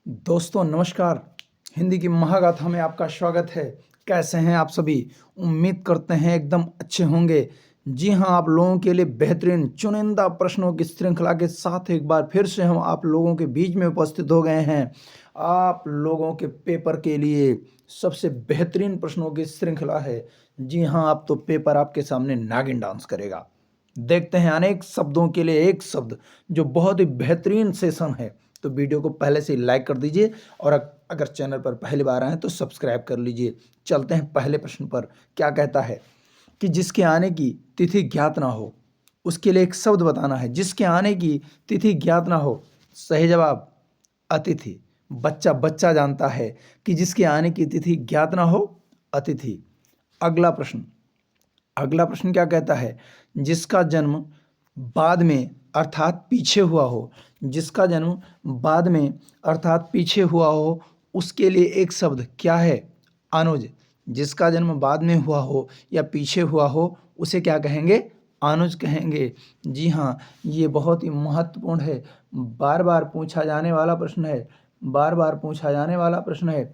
दोस्तों नमस्कार। हिंदी की महागाथा में आपका स्वागत है। कैसे हैं आप सभी? उम्मीद करते हैं एकदम अच्छे होंगे। जी हाँ, आप लोगों के लिए बेहतरीन चुनिंदा प्रश्नों की श्रृंखला के साथ एक बार फिर से हम आप लोगों के बीच में उपस्थित हो गए हैं। आप लोगों के पेपर के लिए सबसे बेहतरीन प्रश्नों की श्रृंखला है। जी हाँ, अब तो पेपर आपके सामने नागिन डांस करेगा। देखते हैं अनेक शब्दों के लिए एक शब्द, जो बहुत ही बेहतरीन सेशन है। तो वीडियो को पहले से लाइक कर दीजिए और अगर चैनल पर पहली बार आए तो सब्सक्राइब कर लीजिए। चलते हैं पहले प्रश्न पर। क्या कहता है कि जिसके आने की तिथि ज्ञात ना हो, उसके लिए एक शब्द बताना है। जिसके आने की तिथि ज्ञात ना हो, सही जवाब अतिथि। बच्चा बच्चा जानता है कि जिसके आने की तिथि ज्ञात ना हो, अतिथि। अगला प्रश्न क्या कहता है? जिसका जन्म बाद में अर्थात पीछे हुआ हो, जिसका जन्म बाद में अर्थात पीछे हुआ हो, उसके लिए एक शब्द क्या है? अनुज। जिसका जन्म बाद में हुआ हो या पीछे हुआ हो, उसे क्या कहेंगे? अनुज कहेंगे। जी हाँ, ये बहुत ही महत्वपूर्ण है। बार बार पूछा जाने वाला प्रश्न है। बार बार पूछा जाने वाला प्रश्न है।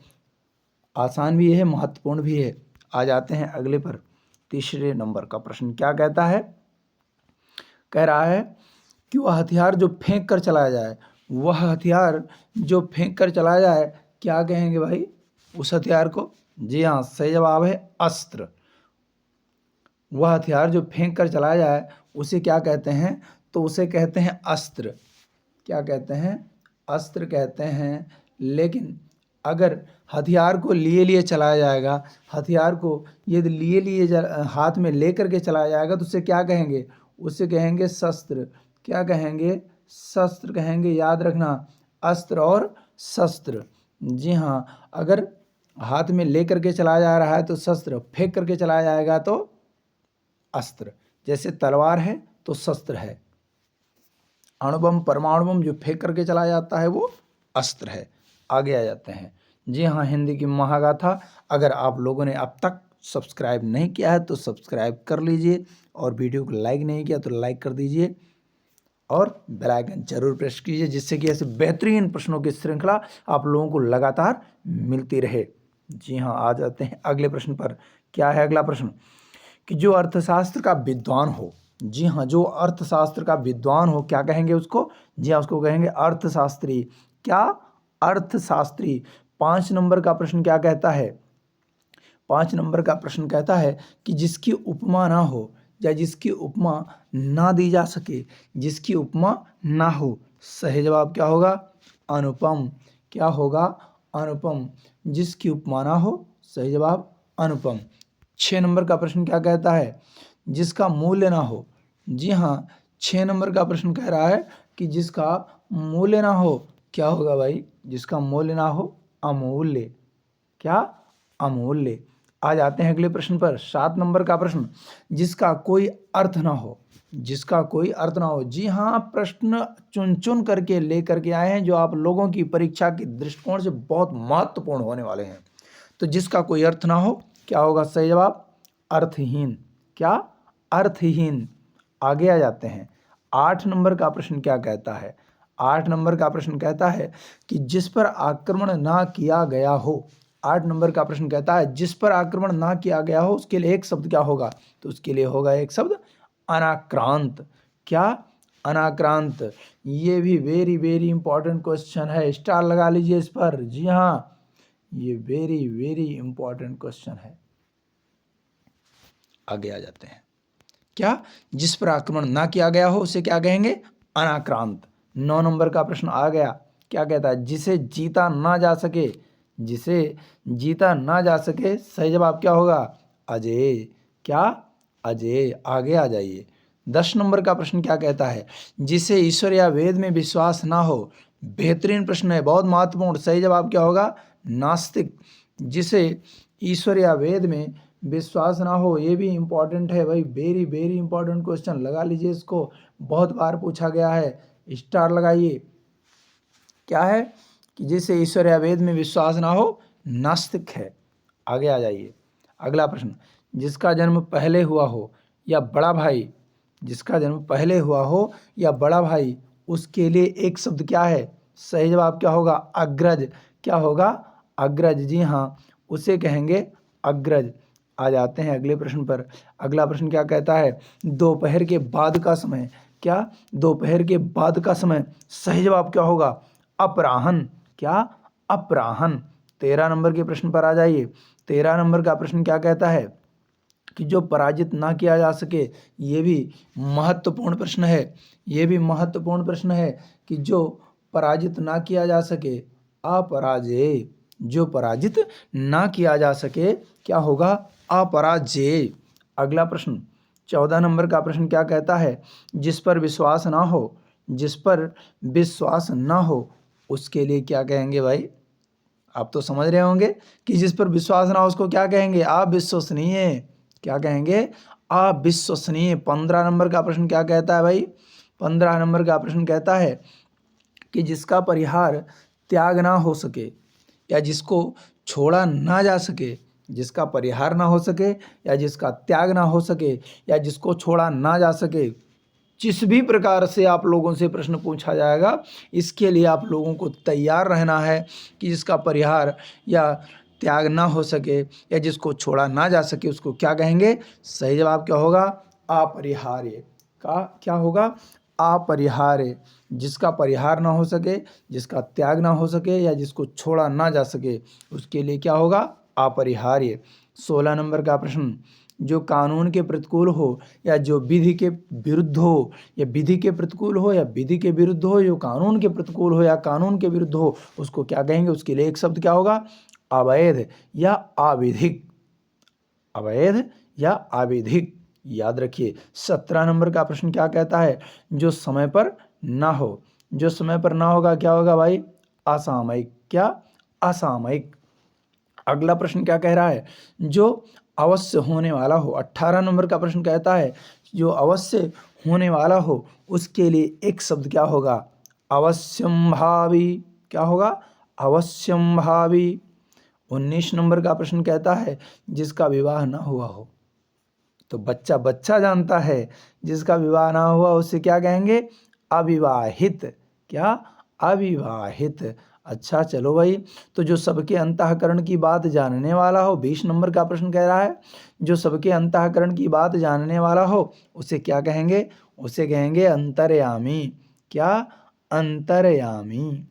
आसान भी है, महत्वपूर्ण भी है। आ जाते हैं अगले पर। तीसरे नंबर का प्रश्न क्या कहता है? कह रहा है कि वह हथियार जो फेंक कर चलाया जाए, वह हथियार जो फेंक कर चलाया जाए, क्या कहेंगे भाई उस हथियार को? जी हाँ, सही जवाब है अस्त्र। वह हथियार जो फेंक कर चलाया जाए उसे क्या कहते हैं? तो उसे कहते हैं अस्त्र। क्या कहते हैं? अस्त्र कहते हैं। लेकिन अगर हथियार को लिए लिए चलाया जाएगा, हथियार को यदि लिए लिए हाथ में लेकर के चलाया जाएगा तो उसे क्या कहेंगे? उसे कहेंगे शस्त्र। क्या कहेंगे? शस्त्र कहेंगे। याद रखना, अस्त्र और शस्त्र। जी हाँ, अगर हाथ में लेकर के चलाया जा रहा है तो शस्त्र, फेंक करके चलाया जाएगा तो अस्त्र। जैसे तलवार है तो शस्त्र है। अणुबम परमाणु बम जो फेंक करके चलाया जाता है वो अस्त्र है। आगे आ जाते हैं। जी हाँ, हिंदी की महागाथा। अगर आप लोगों ने अब तक सब्सक्राइब नहीं किया है तो सब्सक्राइब कर लीजिए, और वीडियो को लाइक नहीं किया तो लाइक कर दीजिए, और बेल आइकन जरूर प्रेस कीजिए, जिससे कि ऐसे बेहतरीन प्रश्नों की श्रृंखला आप लोगों को लगातार मिलती रहे। जी हाँ, आ जाते हैं अगले प्रश्न पर। क्या है अगला प्रश्न? कि जो अर्थशास्त्र का विद्वान हो। जी हाँ, जो अर्थशास्त्र का विद्वान हो, क्या कहेंगे उसको? जी हाँ, उसको कहेंगे अर्थशास्त्री। क्या? अर्थशास्त्री। 5 नंबर का प्रश्न क्या कहता है? 5 नंबर का प्रश्न कहता है कि जिसकी उपमा ना हो या जिसकी उपमा ना दी जा सके, जिसकी उपमा ना हो, सही जवाब क्या होगा? अनुपम। क्या होगा? अनुपम। जिसकी उपमा ना हो, सही जवाब अनुपम। 6 नंबर का प्रश्न क्या कहता है? जिसका मूल्य ना हो। जी हाँ, 6 नंबर का प्रश्न कह रहा है कि जिसका मूल्य ना हो, क्या होगा भाई? जिसका मूल्य ना हो, अमूल्य। क्या? अमूल्य। आ जाते हैं अगले प्रश्न पर। 7 नंबर का प्रश्न, जिसका कोई अर्थ ना हो। जिसका कोई अर्थ ना हो। जी हाँ, प्रश्न चुन चुन करके लेकर के आए हैं, जो आप लोगों की परीक्षा के दृष्टिकोण से बहुत महत्वपूर्ण होने वाले हैं। तो जिसका कोई अर्थ ना हो, क्या होगा सही जवाब? अर्थहीन। क्या? अर्थहीन। आगे आ जाते हैं। 8 नंबर का प्रश्न क्या कहता है? 8 नंबर का प्रश्न कहता है कि जिस पर आक्रमण ना किया गया हो। 8 नंबर का प्रश्न कहता है जिस पर आक्रमण ना किया गया हो, उसके लिए एक शब्द क्या होगा? तो उसके लिए होगा एक शब्द अनाक्रांत। क्या? अनाक्रांत। ये भी वेरी वेरी इंपॉर्टेंट क्वेश्चन है, स्टार लगा लीजिए इस पर। जी हाँ, ये वेरी वेरी इंपॉर्टेंट क्वेश्चन है। आगे आ जाते हैं। क्या? जिस पर आक्रमण ना किया गया हो उसे क्या कहेंगे? अनाक्रांत। 9 नंबर का प्रश्न आ गया। क्या कहता है? जिसे जीता ना जा सके। जिसे जीता ना जा सके, सही जवाब क्या होगा? अजेय। क्या? अजेय। आगे आ जाइए। 10 नंबर का प्रश्न क्या कहता है? जिसे ईश्वर या वेद में विश्वास ना हो। बेहतरीन प्रश्न है, बहुत महत्वपूर्ण। सही जवाब क्या होगा? नास्तिक। जिसे ईश्वर या वेद में विश्वास ना हो, ये भी इंपॉर्टेंट है भाई, वेरी वेरी इंपॉर्टेंट क्वेश्चन। लगा लीजिए इसको, बहुत बार पूछा गया है, स्टार लगाइए। क्या है? कि जिसे ईश्वर या वेद में विश्वास ना हो, नास्तिक है। आगे आ जाइए। अगला प्रश्न, जिसका जन्म पहले हुआ हो या बड़ा भाई। जिसका जन्म पहले हुआ हो या बड़ा भाई, उसके लिए एक शब्द क्या है? सही जवाब क्या होगा? अग्रज। क्या होगा? अग्रज। जी हाँ, उसे कहेंगे अग्रज। आ जाते हैं अगले प्रश्न पर। अगला प्रश्न क्या कहता है? दोपहर के बाद का समय। क्या? दोपहर के बाद का समय। सही जवाब क्या होगा? अपराह्न। क्या? अपराह्न। 13 नंबर के प्रश्न पर आ जाइए। 13 नंबर का प्रश्न क्या कहता है कि जो पराजित ना किया जा सके। ये भी महत्वपूर्ण प्रश्न है। ये भी महत्वपूर्ण प्रश्न है कि जो पराजित ना किया जा सके, अपराजेय। जो पराजित ना किया जा सके क्या होगा? अपराजेय। अगला प्रश्न 14 नंबर का प्रश्न क्या कहता है? जिस पर विश्वास ना हो, जिस पर विश्वास ना हो उसके लिए क्या कहेंगे भाई? आप तो समझ रहे होंगे कि जिस पर विश्वास ना हो उसको क्या कहेंगे? अविश्वसनीय। क्या कहेंगे? अविश्वसनीय। 15 नंबर का प्रश्न क्या कहता है भाई? 15 नंबर का प्रश्न कहता है कि जिसका परिहार त्याग ना हो सके या जिसको छोड़ा ना जा सके, जिसका परिहार ना हो सके या जिसका त्याग ना हो सके या जिसको छोड़ा ना जा सके, जिस भी प्रकार से आप लोगों से प्रश्न पूछा जाएगा, इसके लिए आप लोगों को तैयार रहना है कि जिसका परिहार या त्याग ना हो सके या जिसको छोड़ा ना जा सके उसको क्या कहेंगे? सही जवाब क्या होगा? अपरिहार्य। का क्या होगा? अपरिहार्य। जिसका परिहार ना हो सके, जिसका त्याग ना हो सके या जिसको छोड़ा ना जा सके उसके लिए क्या होगा? अपरिहार्य। 16 नंबर का प्रश्न, जो कानून के प्रतिकूल हो या जो विधि के विरुद्ध हो, या विधि के प्रतिकूल हो या विधि के विरुद्ध हो, जो कानून के प्रतिकूल हो या कानून के विरुद्ध हो उसको क्या कहेंगे? उसके लिए एक शब्द क्या होगा? अवैध या अविधिक। अवैध या अविधिक। याद रखिए। 17 नंबर का प्रश्न क्या कहता है? जो समय पर ना हो। जो समय पर ना होगा क्या होगा भाई? असामयिक। क्या? असामयिक। अगला प्रश्न क्या कह रहा है? जो अवश्य होने वाला हो। 18 नंबर का प्रश्न कहता है जो अवश्य होने वाला हो उसके लिए एक शब्द क्या होगा? अवश्यंभावी। क्या होगा? अवश्यंभावी। 19 नंबर का प्रश्न कहता है जिसका विवाह ना हुआ हो। तो बच्चा बच्चा जानता है, जिसका विवाह ना हुआ उससे क्या कहेंगे? अविवाहित। क्या? अविवाहित। अच्छा चलो भाई, तो जो सबके अंतःकरण की बात जानने वाला हो, 20 नंबर का प्रश्न कह रहा है जो सबके अंतःकरण की बात जानने वाला हो उसे क्या कहेंगे? उसे कहेंगे अंतर्यामी। क्या? अंतर्यामी।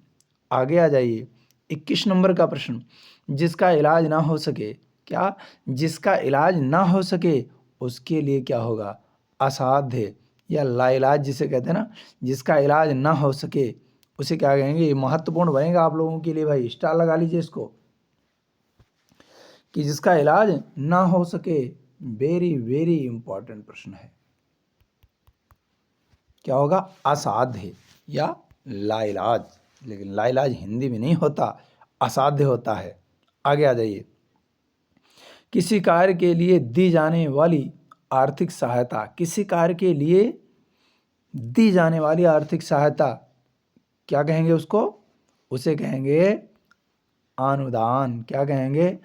आगे आ जाइए। 21 नंबर का प्रश्न, जिसका इलाज ना हो सके। क्या? जिसका इलाज ना हो सके उसके लिए क्या होगा? असाध्य या लाइलाज जिसे कहते हैं ना, जिसका इलाज ना हो सके उसे क्या कहेंगे? ये महत्वपूर्ण बनेगा आप लोगों के लिए भाई, स्टार लगा लीजिए इसको, कि जिसका इलाज ना हो सके। वेरी वेरी इंपॉर्टेंट प्रश्न है। क्या होगा? असाध्य या लाइलाज। लेकिन लाइलाज हिंदी में नहीं होता, असाध्य होता है। आगे आ जाइए। किसी कार्य के लिए दी जाने वाली आर्थिक सहायता। किसी कार्य के लिए दी जाने वाली आर्थिक सहायता क्या कहेंगे उसको? उसे कहेंगे अनुदान। क्या कहेंगे?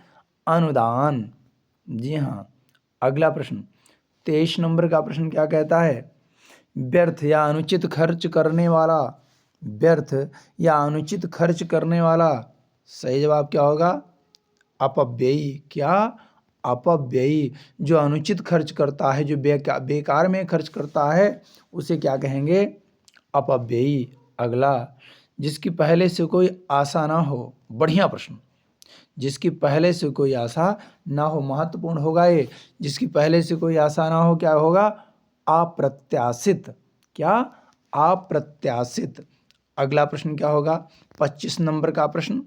अनुदान। जी हाँ। अगला प्रश्न 23 नंबर का प्रश्न क्या कहता है? व्यर्थ या अनुचित खर्च करने वाला। व्यर्थ या अनुचित खर्च करने वाला। सही जवाब क्या होगा? अपव्ययी। क्या? अपव्ययी। जो अनुचित खर्च करता है, जो बेकार में खर्च करता है उसे क्या कहेंगे? अपव्ययी। अगला, जिसकी पहले से कोई आशा ना हो। बढ़िया प्रश्न। जिसकी पहले से कोई आशा ना हो, महत्वपूर्ण होगा ये। जिसकी पहले से कोई आशा ना हो क्या होगा? अप्रत्याशित। क्या? अप्रत्याशित। अगला प्रश्न क्या होगा? 25 नंबर का प्रश्न,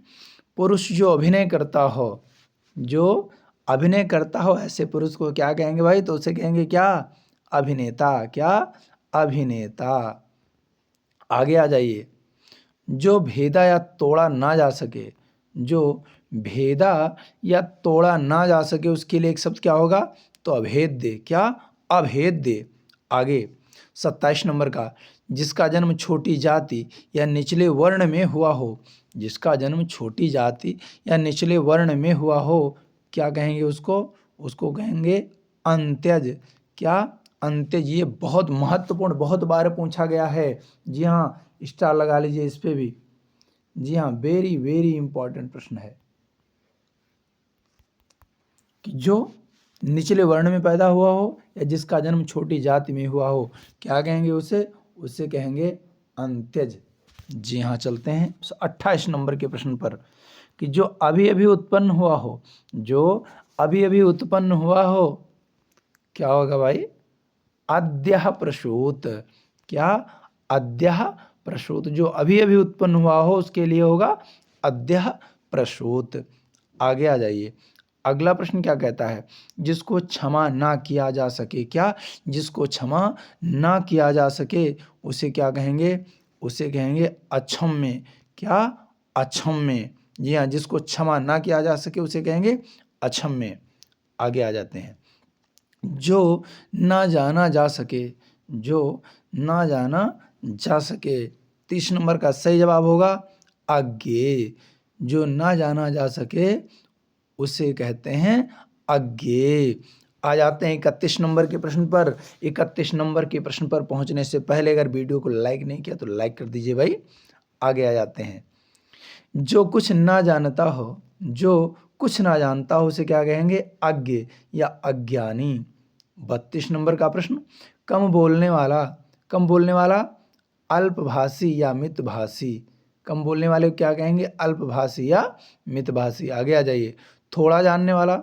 पुरुष जो अभिनय करता हो, जो अभिनय करता हो ऐसे पुरुष को क्या कहेंगे भाई? तो उसे कहेंगे क्या? अभिनेता। क्या? अभिनेता। आगे आ जाइए। जो भेदा या तोड़ा ना जा सके। जो भेदा या तोड़ा ना जा सके उसके लिए एक शब्द क्या होगा? तो अभेद्य। क्या? अभेद्य। आगे 27 नंबर का, जिसका जन्म छोटी जाति या निचले वर्ण में हुआ हो। जिसका जन्म छोटी जाति या निचले वर्ण में हुआ हो क्या कहेंगे उसको? उसको कहेंगे अंत्यज। क्या? अंत्यज। ये बहुत महत्वपूर्ण, बहुत बार पूछा गया है। जी हाँ, स्टार लगा लीजिए इस पे भी। जी हाँ, वेरी वेरी इंपॉर्टेंट प्रश्न है कि जो निचले वर्ण में पैदा हुआ हो या जिसका जन्म छोटी जाति में हुआ हो, क्या कहेंगे उसे? उसे कहेंगे अंत्यज। जी हाँ, चलते हैं 28 नंबर के प्रश्न पर कि जो अभी अभी उत्पन्न हुआ हो, जो अभी अभी उत्पन्न हुआ हो, क्या होगा भाई? अद्यः प्रसूत। क्या? अद्यः प्रसूत। जो अभी अभी उत्पन्न हुआ हो उसके लिए होगा अद्यः प्रसूत। आगे आ जाइए, अगला प्रश्न क्या कहता है? जिसको क्षमा ना किया जा सके, क्या? जिसको क्षमा ना किया जा सके उसे क्या कहेंगे? उसे कहेंगे अक्षम्य। क्या? अक्षम्य। जी हाँ, जिसको क्षमा ना किया जा सके उसे कहेंगे अक्षम्य। आगे आ जाते हैं, जो ना जाना जा सके, जो ना जाना जा सके, 30 नंबर का सही जवाब होगा अज्ञेय। जो ना जाना जा सके उसे कहते हैं अज्ञेय। आ जाते हैं 31 नंबर के प्रश्न पर। 31 नंबर के प्रश्न पर पहुंचने से पहले अगर वीडियो को लाइक नहीं किया तो लाइक कर दीजिए भाई। आगे आ जाते हैं, जो कुछ ना जानता हो, जो कुछ ना जानता हो उसे क्या कहेंगे? अज्ञ या अज्ञानी। 32 नंबर का प्रश्न, कम बोलने वाला, कम बोलने वाला अल्पभाषी या मितभाषी। कम बोलने वाले को क्या कहेंगे? अल्पभाषी या मितभाषी। आगे आ जाइए, थोड़ा जानने वाला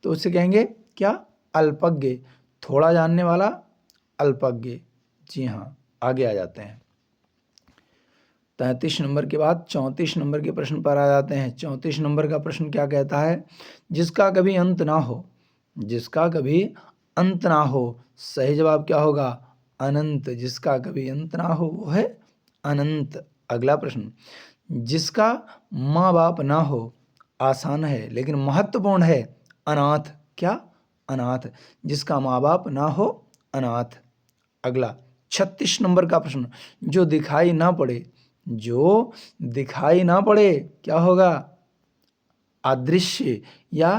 तो उसे कहेंगे क्या? अल्पज्ञ। थोड़ा जानने वाला अल्पज्ञ। जी हाँ, आगे आ जाते हैं, 33 नंबर के बाद 34 नंबर के प्रश्न पर आ जाते हैं। 34 नंबर का प्रश्न क्या कहता है? जिसका कभी अंत ना हो, जिसका कभी अंत ना हो। सही जवाब क्या होगा? अनंत। जिसका कभी अंत ना हो वो है अनंत। अगला प्रश्न, जिसका माँ बाप ना हो, आसान है लेकिन महत्वपूर्ण है, अनाथ। क्या? अनाथ। जिसका माँ बाप ना हो, अनाथ। अगला 36 नंबर का प्रश्न, जो दिखाई ना पड़े, जो दिखाई ना पड़े क्या होगा? अदृश्य या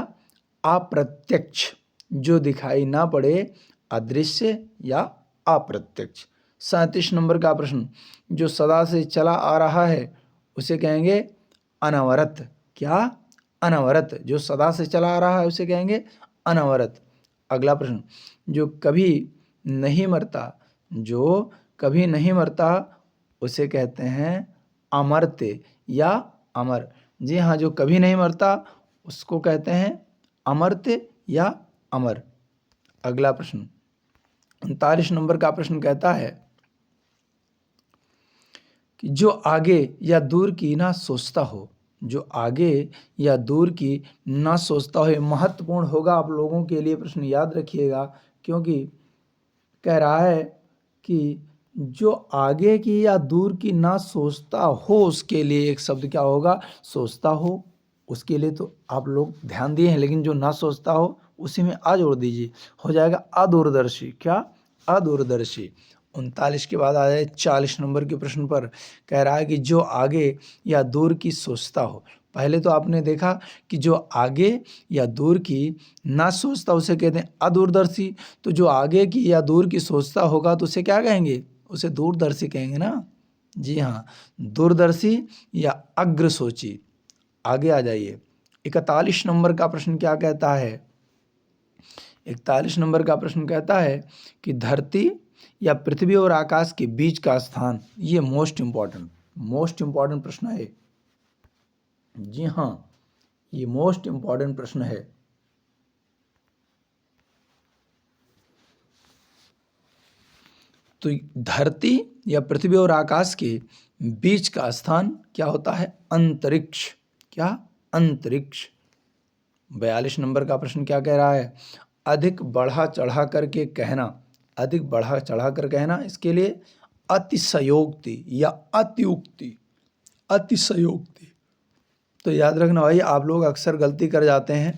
अप्रत्यक्ष। जो दिखाई ना पड़े अदृश्य या अप्रत्यक्ष। 37 नंबर का प्रश्न, जो सदा से चला आ रहा है उसे कहेंगे अनवरत। क्या? अनवरत। जो सदा से चला आ रहा है उसे कहेंगे अनवरत। अगला प्रश्न, जो कभी नहीं मरता, जो कभी नहीं मरता उसे कहते हैं अमर्त्य या अमर। जी हाँ, जो कभी नहीं मरता उसको कहते हैं अमर्त्य या अमर। अगला प्रश्न 39 नंबर का प्रश्न कहता है कि जो आगे या दूर की ना सोचता हो, जो आगे या दूर की ना सोचता हो। महत्वपूर्ण होगा आप लोगों के लिए प्रश्न, याद रखिएगा, क्योंकि कह रहा है कि जो आगे की या दूर की ना सोचता हो उसके लिए एक शब्द क्या होगा? सोचता हो। उसके लिए तो आप लोग ध्यान दिए हैं, लेकिन जो ना सोचता हो उसी में आ जोड़ दीजिए, हो जाएगा अदूरदर्शी। क्या? अदूरदर्शी। 39 के बाद आ जाए 40 नंबर के प्रश्न पर। कह रहा है कि जो आगे या दूर की सोचता हो। पहले तो आपने देखा कि जो आगे या दूर की ना सोचता उसे कहते हैं अदूरदर्शी। तो जो आगे की या दूर की सोचता होगा तो उसे क्या कहेंगे? उसे दूरदर्शी कहेंगे ना। जी हाँ, दूरदर्शी या अग्रसोची। आगे आ जाइए, 41 नंबर का प्रश्न क्या कहता है? 41 नंबर का प्रश्न कहता है कि धरती या पृथ्वी और आकाश के बीच का स्थान। ये मोस्ट इंपॉर्टेंट प्रश्न है। जी हाँ, ये मोस्ट इंपॉर्टेंट प्रश्न है। तो धरती या पृथ्वी और आकाश के बीच का स्थान क्या होता है? अंतरिक्ष। क्या? अंतरिक्ष। 42 नंबर का प्रश्न क्या कह रहा है? अधिक बढ़ा चढ़ा करके कहना, अधिक बढ़ा चढ़ा कर कहना, इसके लिए अतिशयोक्ति या अतिउक्ति। अतिशयोक्ति। तो याद रखना भाई, आप लोग अक्सर गलती कर जाते हैं।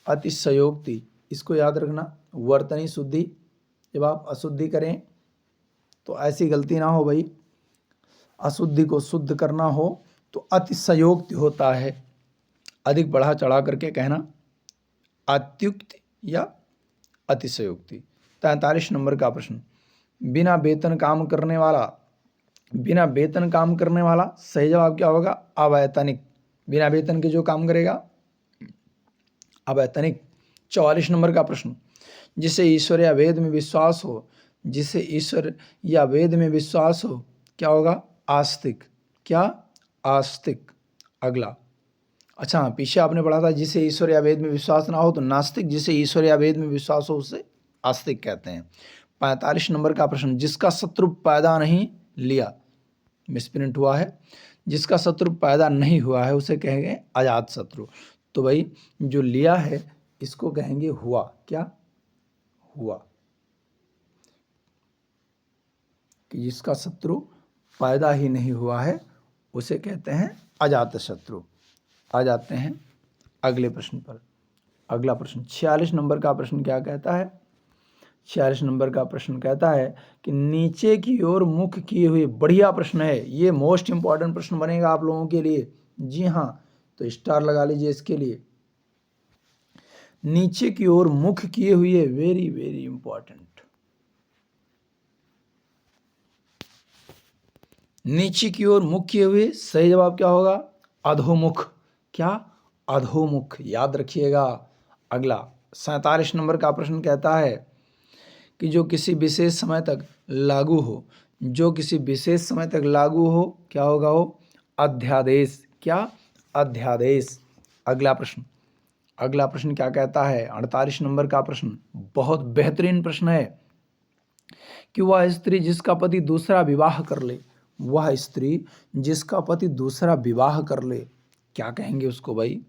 अतिशयोक्ति, इसको याद रखना। वर्तनी शुद्धि, जब आप अशुद्धि करें तो ऐसी गलती ना हो भाई, अशुद्धि को शुद्ध करना हो तो अतिशयोक्ति होता है, अधिक बढ़ा चढ़ा करके कहना, अत्युक्ति या अतिशयोक्ति। 43 नंबर का प्रश्न, बिना वेतन काम करने वाला बिना वेतन काम करने वाला, सही जवाब क्या होगा? अवैतनिक। बिना वेतन के जो काम करेगा अवैतनिक। 44 नंबर का प्रश्न, जिसे ईश्वर या वेद में विश्वास हो, जिसे ईश्वर या वेद में विश्वास हो, क्या होगा? आस्तिक। क्या? आस्तिक। अगला, अच्छा पीछे आपने पढ़ा था जिसे ईश्वर या वेद में विश्वास ना हो तो नास्तिक, जिसे ईश्वर या वेद में विश्वास हो उसे आस्तिक कहते हैं। 45 नंबर का प्रश्न, जिसका शत्रु पैदा नहीं लिया, मिसप्रिंट हुआ है, जिसका शत्रु पैदा नहीं हुआ है उसे कहेंगे अजात शत्रु। तो भाई जो लिया है इसको कहेंगे हुआ। क्या? हुआ। कि जिसका शत्रु पैदा ही नहीं हुआ है उसे कहते हैं अजात शत्रु। आ जाते हैं अगले प्रश्न पर। अगला प्रश्न 46 नंबर का प्रश्न क्या कहता है? 46 नंबर का प्रश्न कहता है कि नीचे की ओर मुख किए हुए, बढ़िया प्रश्न है ये, मोस्ट इंपॉर्टेंट प्रश्न बनेगा आप लोगों के लिए। जी हाँ, तो स्टार लगा लीजिए इसके लिए। नीचे की ओर मुख किए हुए, वेरी वेरी इंपॉर्टेंट। नीचे की ओर मुख किए हुए, सही जवाब क्या होगा? अधोमुख। क्या? अधोमुख, याद रखिएगा। अगला 47 नंबर का प्रश्न कहता है कि जो किसी विशेष समय तक लागू हो, जो किसी विशेष समय तक लागू हो, क्या होगा वो? अध्यादेश। क्या? अध्यादेश। अगला प्रश्न, अगला प्रश्न क्या कहता है? 48 नंबर का प्रश्न बहुत बेहतरीन प्रश्न है कि वह स्त्री जिसका पति दूसरा विवाह कर ले, वह स्त्री जिसका पति दूसरा विवाह कर ले, क्या कहेंगे उसको भाई?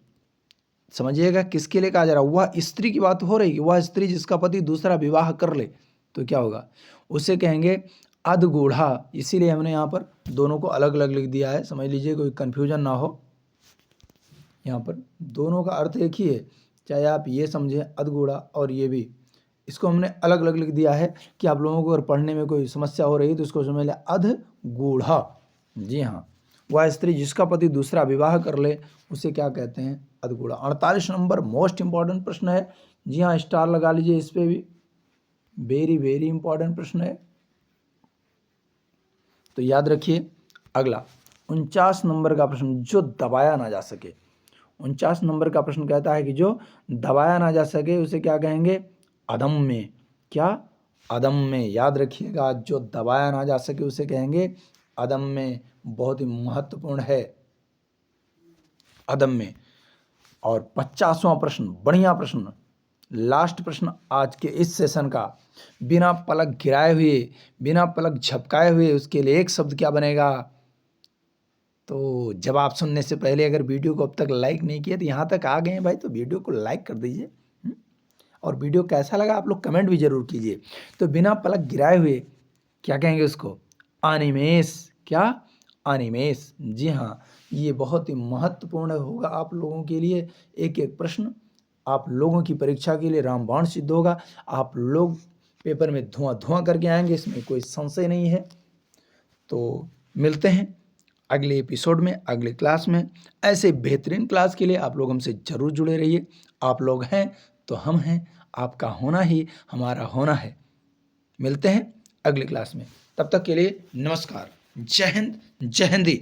समझिएगा किसके लिए कहा जा रहा है? वह स्त्री की बात हो रही है, वह स्त्री जिसका पति दूसरा विवाह कर ले तो क्या होगा? उसे कहेंगे अधगूढ़ा। इसीलिए हमने यहाँ पर दोनों को अलग अलग लिख दिया है, समझ लीजिए कोई कन्फ्यूजन ना हो। यहाँ पर दोनों का अर्थ एक ही है, चाहे आप ये समझें अधगूढ़ा और ये भी, इसको हमने अलग अलग लिख दिया है कि आप लोगों को अगर पढ़ने में कोई समस्या हो रही है तो इसको समझ लें अधगूढ़ा। जी हाँ, वह स्त्री जिसका पति दूसरा विवाह कर ले उसे क्या कहते हैं? अधगूढ़ा। 48 नंबर मोस्ट इंपॉर्टेंट प्रश्न है। जी हाँ, स्टार लगा लीजिए इस पे भी, वेरी वेरी इंपॉर्टेंट प्रश्न है, तो याद रखिए। अगला 49 नंबर का प्रश्न, जो दबाया ना जा सके। 49 नंबर का प्रश्न कहता है कि जो दबाया ना जा सके उसे क्या कहेंगे? अदम्य। क्या? अदम्य। याद रखिएगा, जो दबाया ना जा सके उसे कहेंगे अदम्य। बहुत ही महत्वपूर्ण है अदम्य। और 50वां प्रश्न, बढ़िया प्रश्न, लास्ट प्रश्न आज के इस सेशन का, बिना पलक गिराए हुए, बिना पलक झपकाए हुए उसके लिए एक शब्द क्या बनेगा? तो जवाब सुनने से पहले अगर वीडियो को अब तक लाइक नहीं किया तो यहाँ तक आ गए हैं भाई तो वीडियो को लाइक कर दीजिए। और वीडियो कैसा लगा आप लोग कमेंट भी जरूर कीजिए। तो बिना पलक गिराए हुए क्या कहेंगे उसको? अनिमेष। क्या? अनिमेष। जी हाँ, ये बहुत ही महत्वपूर्ण होगा आप लोगों के लिए। एक एक प्रश्न आप लोगों की परीक्षा के लिए रामबाण सिद्ध होगा। आप लोग पेपर में धुआं धुआं करके आएंगे, इसमें कोई संशय नहीं है। तो मिलते हैं अगले एपिसोड में, अगले क्लास में। ऐसे बेहतरीन क्लास के लिए आप लोग हमसे ज़रूर जुड़े रहिए। आप लोग हैं तो हम हैं, आपका होना ही हमारा होना है। मिलते हैं अगली क्लास में, तब तक के लिए नमस्कार। जय हिंद, जय हिंदी।